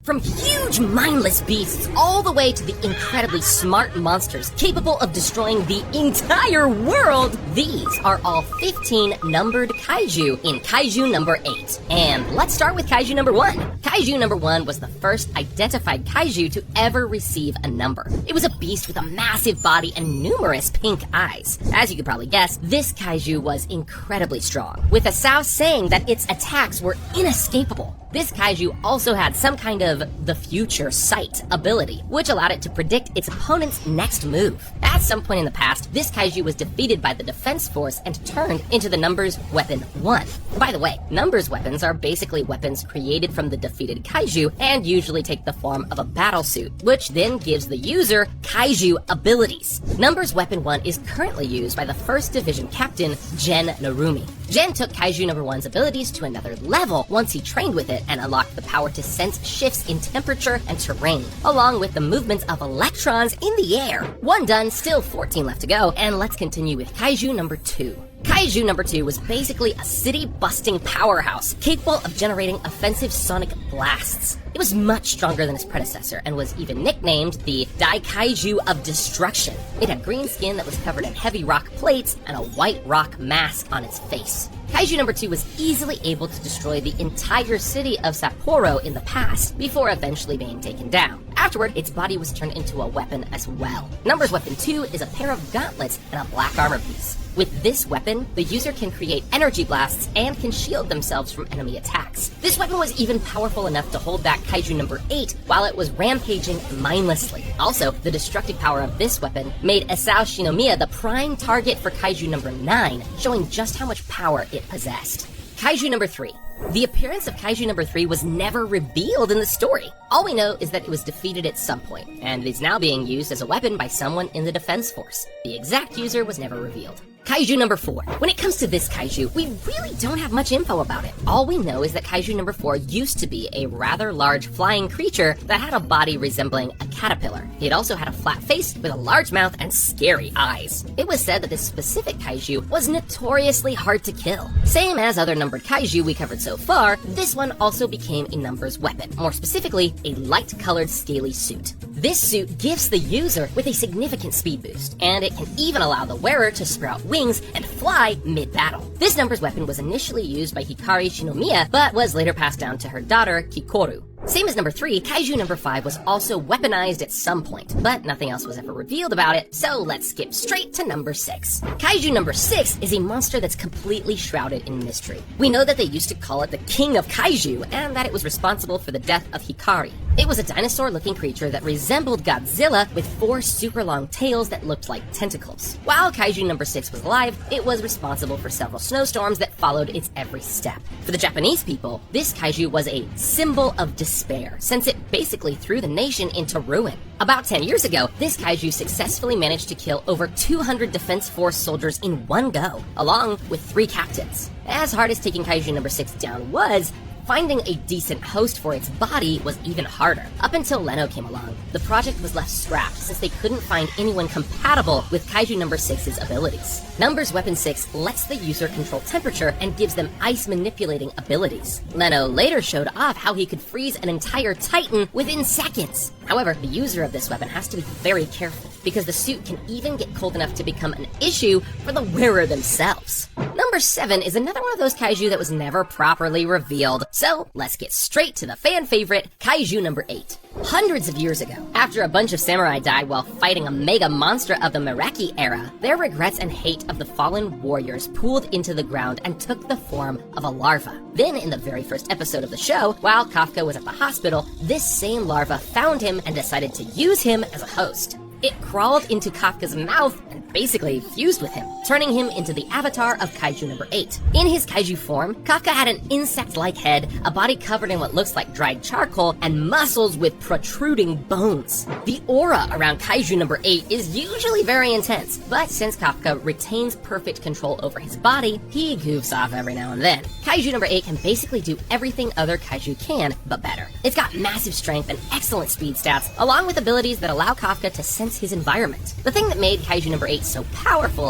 From huge, mindless beasts all the way to the incredibly smart monsters capable of destroying the entire world, these are all 15 numbered kaiju in Kaiju number 8. And let's start with Kaiju number 1. Kaiju number 1 was the first identified kaiju to ever receive a number. It was a beast with a massive body and numerous pink eyes. As you could probably guess, this kaiju was incredibly strong, with Asao saying that its attacks were inescapable. This kaiju also had some kind of the future sight ability, which allowed it to predict its opponent's next move. At some point in the past, this kaiju was defeated by the defense force and turned into the Numbers Weapon 1. By the way, Numbers weapons are basically weapons created from the defeated kaiju and usually take the form of a battle suit, which then gives the user kaiju abilities. Numbers Weapon 1 is currently used by the 1st Division Captain, Gen Narumi. Gen took Kaiju number 1's abilities to another level once he trained with it and unlocked the power to sense shifts in temperature and terrain, along with the movements of electrons in the air. One done, still 14 left to go, and let's continue with Kaiju number 2. Kaiju number 2 was basically a city-busting powerhouse capable of generating offensive sonic blasts. It was much stronger than its predecessor and was even nicknamed the Daikaiju of Destruction. It had green skin that was covered in heavy rock plates and a white rock mask on its face. Kaiju number 2 was easily able to destroy the entire city of Sapporo in the past, before eventually being taken down. Afterward, its body was turned into a weapon as well. Numbers Weapon 2 is a pair of gauntlets and a black armor piece. With this weapon, the user can create energy blasts and can shield themselves from enemy attacks. This weapon was even powerful enough to hold back Kaiju number 8 while it was rampaging mindlessly. Also, the destructive power of this weapon made Asao Shinomiya the prime target for Kaiju number 9, showing just how much power it possessed. Kaiju number 3. The appearance of Kaiju number 3 was never revealed in the story. All we know is that it was defeated at some point, and is now being used as a weapon by someone in the defense force. The exact user was never revealed. Kaiju number 4. When it comes to this kaiju, we really don't have much info about it. All we know is that Kaiju number 4 used to be a rather large flying creature that had a body resembling a caterpillar. It also had a flat face with a large mouth and scary eyes. It was said that this specific kaiju was notoriously hard to kill. Same as other numbered kaiju we covered so far, this one also became a numbers weapon, more specifically, a light-colored scaly suit. This suit gives the user with a significant speed boost, and it can even allow the wearer to sprout wings and fly mid-battle. This numbers weapon was initially used by Hikari Shinomiya, but was later passed down to her daughter, Kikoru. Same as number 3, Kaiju number 5 was also weaponized at some point, but nothing else was ever revealed about it, so let's skip straight to number 6. Kaiju number 6 is a monster that's completely shrouded in mystery. We know that they used to call it the King of Kaiju, and that it was responsible for the death of Hikari. It was a dinosaur-looking creature that resembled Godzilla with 4 super long tails that looked like tentacles. While Kaiju number 6 was alive, it was responsible for several snowstorms that followed its every step. For the Japanese people, this kaiju was a symbol of despair, since it basically threw the nation into ruin. About 10 years ago, this kaiju successfully managed to kill over 200 Defense Force soldiers in one go, along with 3 captains. As hard as taking Kaiju number 6 down was, finding a decent host for its body was even harder. Up until Leno came along, the project was left scrapped since they couldn't find anyone compatible with Kaiju number 6's abilities. Numbers Weapon 6 lets the user control temperature and gives them ice manipulating abilities. Leno later showed off how he could freeze an entire Titan within seconds. However, the user of this weapon has to be very careful, because the suit can even get cold enough to become an issue for the wearer themselves. Number 7 is another one of those kaiju that was never properly revealed, so let's get straight to the fan favorite, Kaiju number 8. Hundreds of years ago, after a bunch of samurai died while fighting a mega monster of the Meraki era, their regrets and hate of the fallen warriors pooled into the ground and took the form of a larva. Then, in the very first episode of the show, while Kafka was at the hospital, this same larva found him and decided to use him as a host. It crawled into Kafka's mouth and basically fused with him, turning him into the avatar of Kaiju number 8. In his kaiju form, Kafka had an insect-like head, a body covered in what looks like dried charcoal, and muscles with protruding bones. The aura around Kaiju number 8 is usually very intense, but since Kafka retains perfect control over his body, he goofs off every now and then. Kaiju number 8 can basically do everything other kaiju can, but better. It's got massive strength and excellent speed stats, along with abilities that allow Kafka to sense his environment. The thing that made Kaiju number 8 so powerful